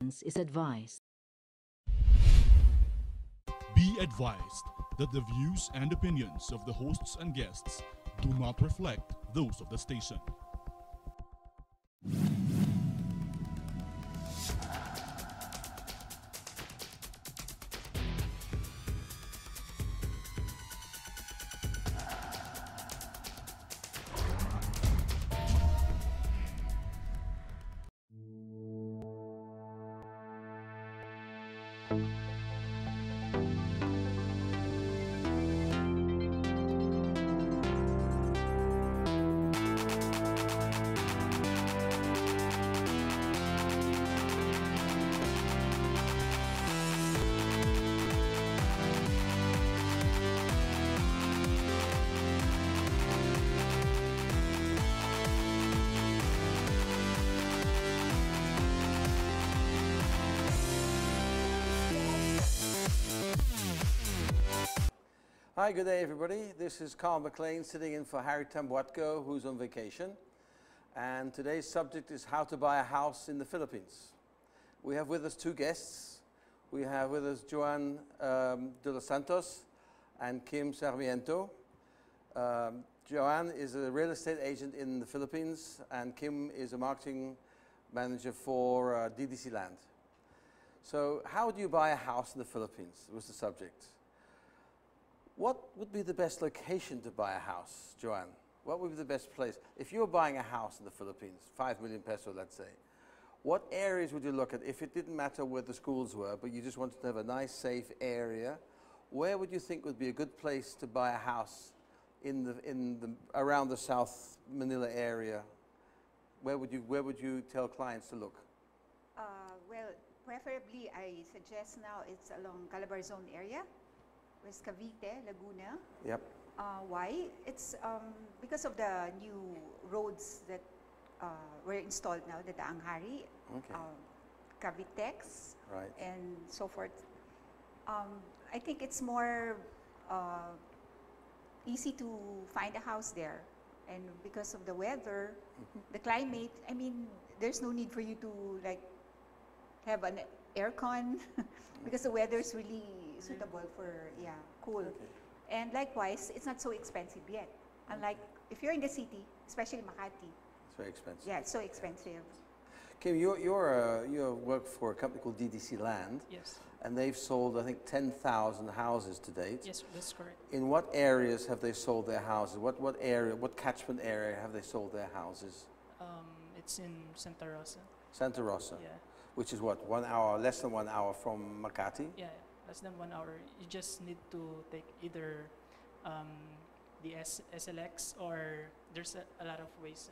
is advised. Be advised that the views and opinions of the hosts and guests do not reflect those of the station. Hi, good day everybody. This is Karl Mclean sitting in for Harry Tambuatko, who's on vacation. And today's subject is how to buy a house in the Philippines. We have with us two guests. We have with us Joan de los Santos and Kim Sarmiento. Joan is a real estate agent in the Philippines, and Kim is a marketing manager for DDC Land. So how do you buy a house in the Philippines was the subject. What would be the best location to buy a house, Joanne? What would be the best place? If you were buying a house in the Philippines, 5 million peso, let's say, what areas would you look at if it didn't matter where the schools were, but you just wanted to have a nice, safe area? Where would you think would be a good place to buy a house around the South Manila area? Where would you tell clients to look? Well, preferably, I suggest now it's along Calabarzon area. West Cavite, Laguna. Yep. Why? It's because of the new roads that were installed now, the Daanghari, Okay. Cavitex, Right. and so forth. I think it's more easy to find a house there. And because of the weather, the climate, I mean, there's no need for you to like have an aircon because the weather is really suitable for cool. Okay. And likewise, it's not so expensive yet. Unlike if you're in the city, especially Makati. It's very expensive. Yeah, it's so expensive. Kim, you work for a company called DDC Land. Yes. And they've sold, I think, 10,000 houses to date. Yes, that's correct. In what areas have they sold their houses? What catchment area have they sold their houses? It's in Santa Rosa. Santa Rosa. Yeah. Which is what, 1 hour, less than 1 hour from Makati? Yeah, less than 1 hour. You just need to take either the SLX or there's a lot of ways.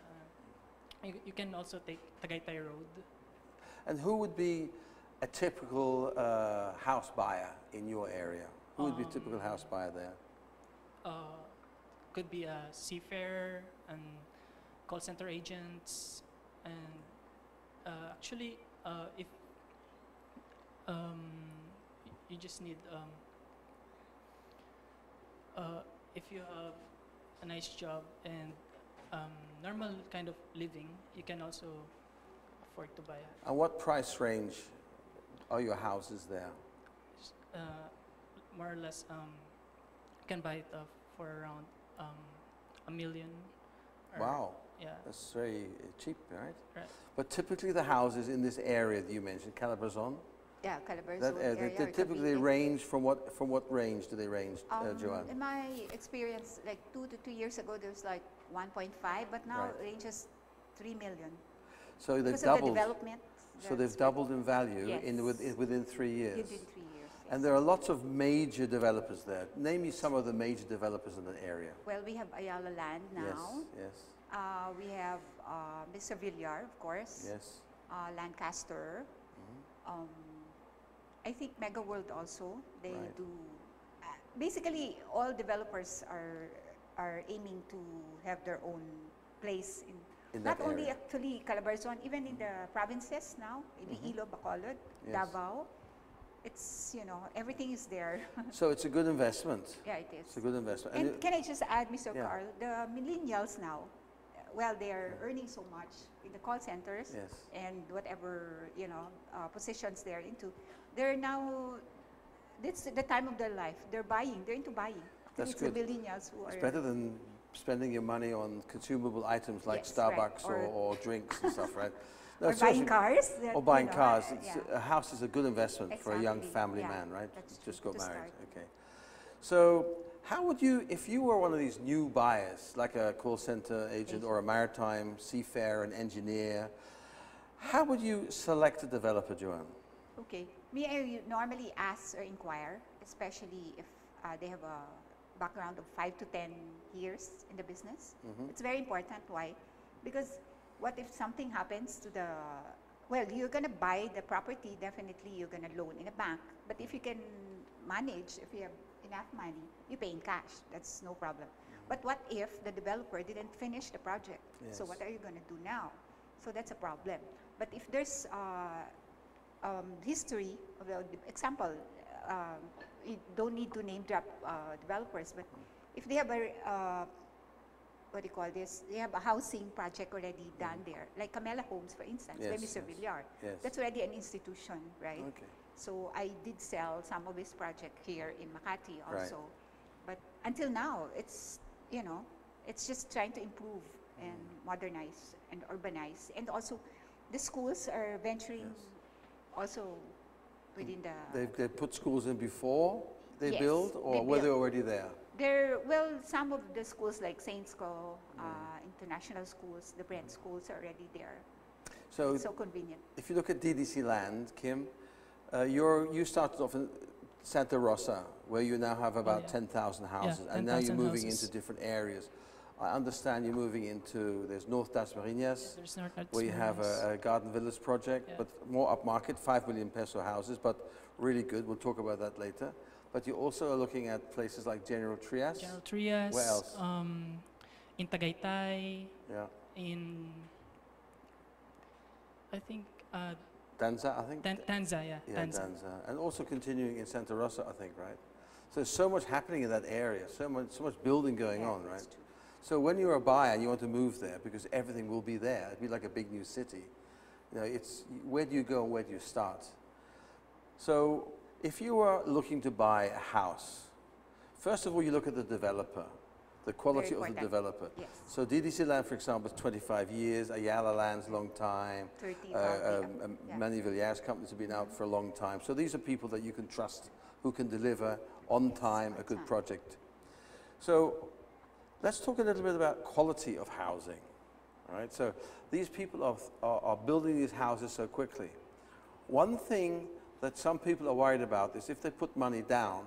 You can also take Tagaytay Road. And who would be a typical house buyer in your area? Who would be a typical house buyer there? Could be a seafarer and call center agents, and actually, if you just need if you have a nice job and normal kind of living, you can also afford to buy a And what price range are your houses there? more or less you can buy it for around $1 million. Wow. Yeah. That's very cheap, right? Right. But typically the houses in this area that you mentioned, Calabarzon, Yeah, Calabarzon area. they or typically Cavite. range from what range do they range, Joanne? In my experience, like 2 to 3 years ago, there was like 1.5, but now Right. it ranges 3 million. So they've Because of the doubled. development. So they've doubled in value Yes. within 3 years. Within 3 years. And yes. there are lots of major developers there. Name me some of the major developers in the area. Well, we have Ayala Land now. Yes, We have Mr. Villar, of course. yes. Lancaster. I think Mega World also. They Right. do. Basically, all developers are aiming to have their own place In not that only area. actually Calabarzon, even in the provinces now, Iloilo, Bacolod, Yes. Davao. It's, everything is there. So it's a good investment. Yeah, it is. It's a good investment. And can I just add, Mr. Yeah. Carl, the millennials now, well, they're earning so much in the call centers Yes. and whatever, you know, positions they're into. They're now, it's the time of their life. They're buying, they're into buying. That's It's good. the millennials who It's are. better than spending your money on consumable items like Yes, right. Starbucks or drinks and stuff, right? No, Or it's buying also- cars. Or buying you know, cars. yeah. A house is a good investment for a young Exactly, family yeah, man, right? that's Just true, got to married. start. Okay. So, how would you, if you were one of these new buyers, like a call center agent or a maritime seafarer, an engineer, how would you select a developer, Joanne? Okay. Me, I normally ask or inquire, especially if they have a background of 5 to 10 years in the business. It's very important. Why? Because what if something happens to the, well, you're going to buy the property, definitely you're going to loan in a bank. But if you can manage, if you have enough money, you pay in cash. That's no problem. But what if the developer didn't finish the project? So Yes. what are you going to do now? So that's a problem. But if there's history of the example, you don't need to name drop developers, but if they have a what do you call this? They have a housing project already done there, like Camela Homes, for instance, by Yes, Mr. yes. Villar. Yes. That's already an institution, right? Okay. So I did sell some of his project here in Makati Right. also, but until now, it's it's just trying to improve and modernize and urbanize, and also the schools are venturing also within the. They've put schools in before they Yes, build, they or were they build. already there? Well, some of the schools like Saint School, international schools, the Brent schools are already there. So, It's so convenient. if you look at DDC land, Kim, you started off in Santa Rosa, where you now have about yeah. 10,000 houses, and now you're 10,000 moving houses. into different areas. I understand you're moving into, there's North Das Marinas, There's North Arts where you have Marinas. a garden villas project, Yeah. but more upmarket, 5 million peso houses, but really good. We'll talk about that later. But you also are looking at places like General Trias. General Trias. Where else? In Tagaytay, Yeah. in I think Danza, I think. Tanza, yeah, Yeah, Tanza. Danza. And also continuing in Santa Rosa, I think, right? So there's so much happening in that area, so much building going Yeah, on, right? that's true. So when you're a buyer and you want to move there, because everything will be there, it'd be like a big new city. You know, it's where do you go and where do you start? So if you are looking to buy a house, first of all, you look at the developer, the quality of the important. developer. Yes. So DDC Land, for example, is 25 years, Ayala Land's a long time, 30, probably, yeah. Manny Villar's companies have been out for a long time. So these are people that you can trust, who can deliver on time a good time. project. So let's talk a little bit about quality of housing. All right, so these people are building these houses so quickly. One thing that some people are worried about is if they put money down,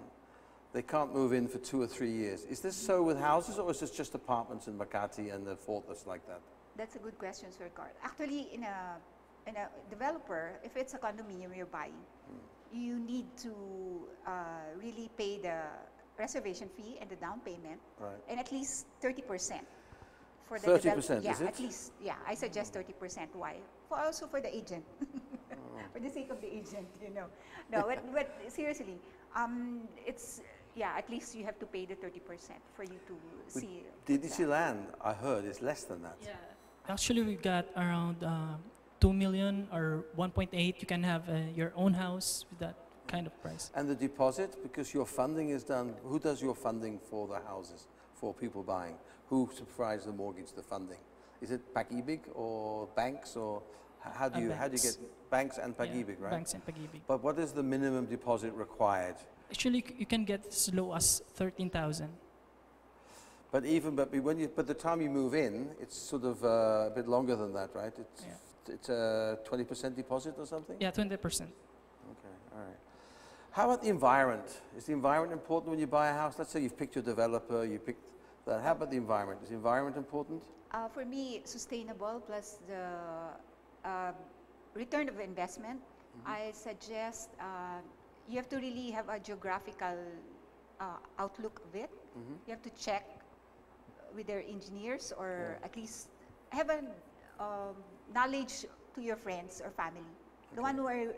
they can't move in for 2 or 3 years. Is this so with houses, or is this just apartments in Makati and the Fort that's like that? That's a good question, Sir Carl. Actually, in a developer, if it's a condominium you're buying, you need to really pay the reservation fee and the down payment, Right. and at least 30% for the 30%, yeah, is it? at least. Yeah, I suggest 30%. Why? Also for the agent, for the sake of the agent, you know. No, but seriously, it's at least you have to pay the 30% for you to With see. DDC Land, I heard, is less than that. Yeah, actually we got around 2 million or 1.8. You can have your own house with that kind of price. And the deposit, because your funding is done, who does your funding for the houses, for people buying? Who provides the mortgage, the funding? Is it Pag-ibig or banks, or how do you get banks and Pag-ibig, right? Banks and Pag-ibig. But what is the minimum deposit required? Actually, you can get as low as 13,000. But by the time you move in, it's sort of a bit longer than that, right? It's a 20% deposit or something? Yeah, 20%. Okay, all right. How about the environment? Is the environment important when you buy a house? Let's say you've picked your developer, you picked that. How about the environment? Is the environment important? For me, sustainable plus the return of investment, I suggest you have to really have a geographical outlook of it. You have to check with their engineers, or at least have a knowledge to your friends or family. The one who are,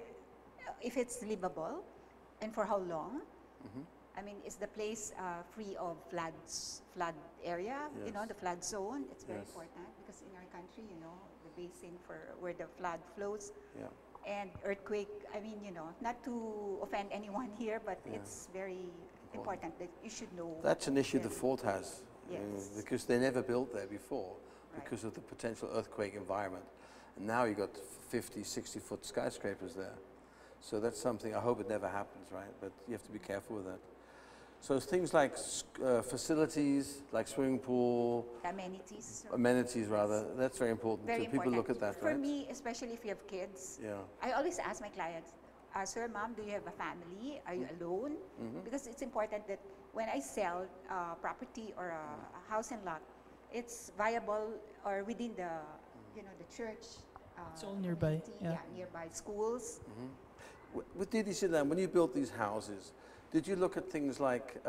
if it's livable and for how long, I mean, is the place free of flood area, you know, Yes. the flood zone? It's very Yes. important because in our country, you know, the basin for where the flood flows Yeah. and earthquake, I mean, you know, not to offend anyone here, but it's very important that you should know. That's an issue the Yeah. fort has, Yes. because they never built there before Right. because of the potential earthquake environment. And now you got 50, 60-foot skyscrapers there. So that's something, I hope it never happens, right? But you have to be careful with that. So it's things like facilities, like swimming pool, amenities rather, that's very important. Very so people look at that, For right? me, especially if you have kids, Yeah. I always ask my clients, sir, mom, do you have a family? Are you alone? Because it's important that when I sell property or a house and lot, it's viable or within the, you know, the church. It's all nearby, community, yeah. nearby schools. With DDC Land, when you built these houses, did you look at things like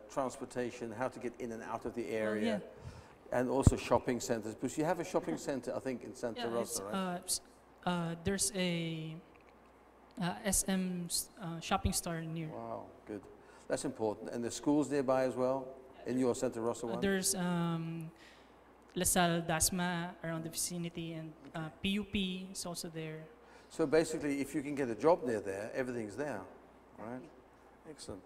transportation, how to get in and out of the area, and also shopping centers? Because you have a shopping center, I think, in Santa Rosa, right? There's a SM shopping store near. Wow, good. That's important. And the schools nearby as well, in your Santa Rosa one? There's LaSalle, Dasma around the vicinity, and PUP is also there. So basically, if you can get a job near there, everything's there, right? Excellent.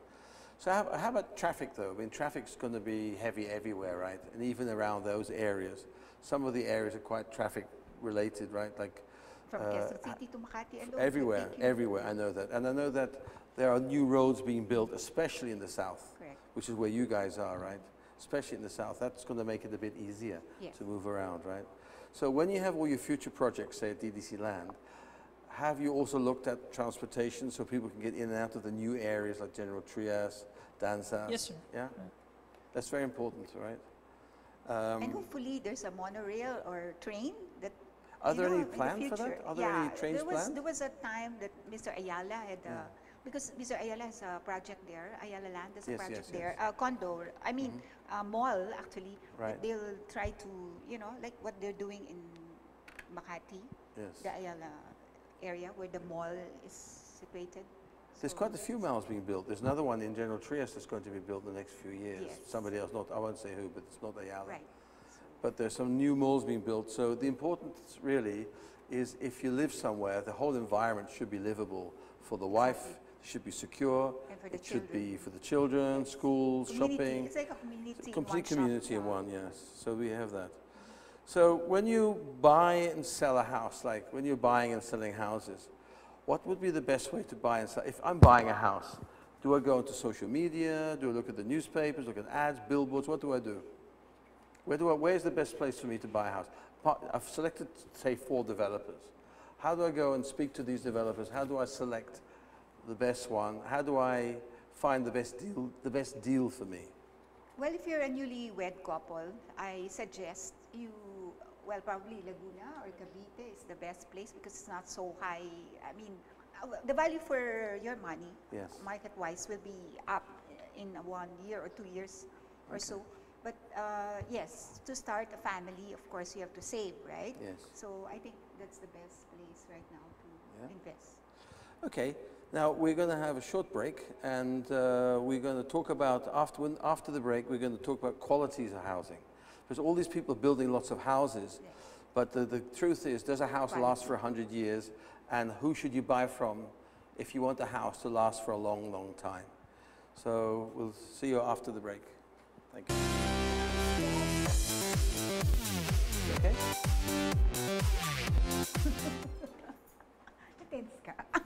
So how about traffic, though? I mean, traffic's going to be heavy everywhere, right? And even around those areas. Some of the areas are quite traffic-related, right? Like From Quezon City to Makati alone. everywhere, everywhere, I know that. And I know that there are new roads being built, especially in the south, Correct. which is where you guys are, right? Especially in the south. That's going to make it a bit easier Yes. to move around, right? So when you have all your future projects, say at DDC Land, have you also looked at transportation so people can get in and out of the new areas like General Trias, Danzas? Yes, sir. Yeah? That's very important, right? And hopefully there's a monorail or train that. Are you there know, any in the plans for that? future. Are there any trains planned? There was a time that Mr. Ayala had, because Mr. Ayala has a project there, Ayala Land has a Yes, project yes, there, a condo, I mean, a mall actually. Right. They'll try to, you know, like what they're doing in Makati, Yes. the Ayala area where the mall is situated. There's So quite a few malls being built. There's another one in General Trias that's going to be built in the next few years. Yes. Somebody else, I won't say who, but it's not Ayala. Right. But there's some new malls being built. So the importance really is if you live somewhere, the whole environment should be livable for the wife, it should be secure, And for the it should children. be for the children, schools, Community, shopping. it's like a community. Complete one shop, community in one, yes. So we have that. So when you buy and sell a house, like when you're buying and selling houses, what would be the best way to buy and sell? If I'm buying a house, do I go into social media? Do I look at the newspapers, look at ads, billboards? What do I do? Where's the best place for me to buy a house? I've selected, say, 4 developers. How do I go and speak to these developers? How do I select the best one? How do I find the best deal for me? Well, if you're a newlywed couple, I suggest you, well, probably Laguna or Cavite is the best place because it's not so high. I mean, the value for your money, Yes. market-wise, will be up in 1 year or 2 years or so. But yes, to start a family, of course, you have to save, right? Yes. So I think that's the best place right now to invest. Okay, now we're going to have a short break, and we're going to talk about, after the break, we're going to talk about qualities of housing. Because all these people are building lots of houses, Yes. but the truth is, does a house Right. last for 100 years? And who should you buy from if you want a house to last for a long, long time? So we'll see you after the break. Thank you. Okay? Tense ka.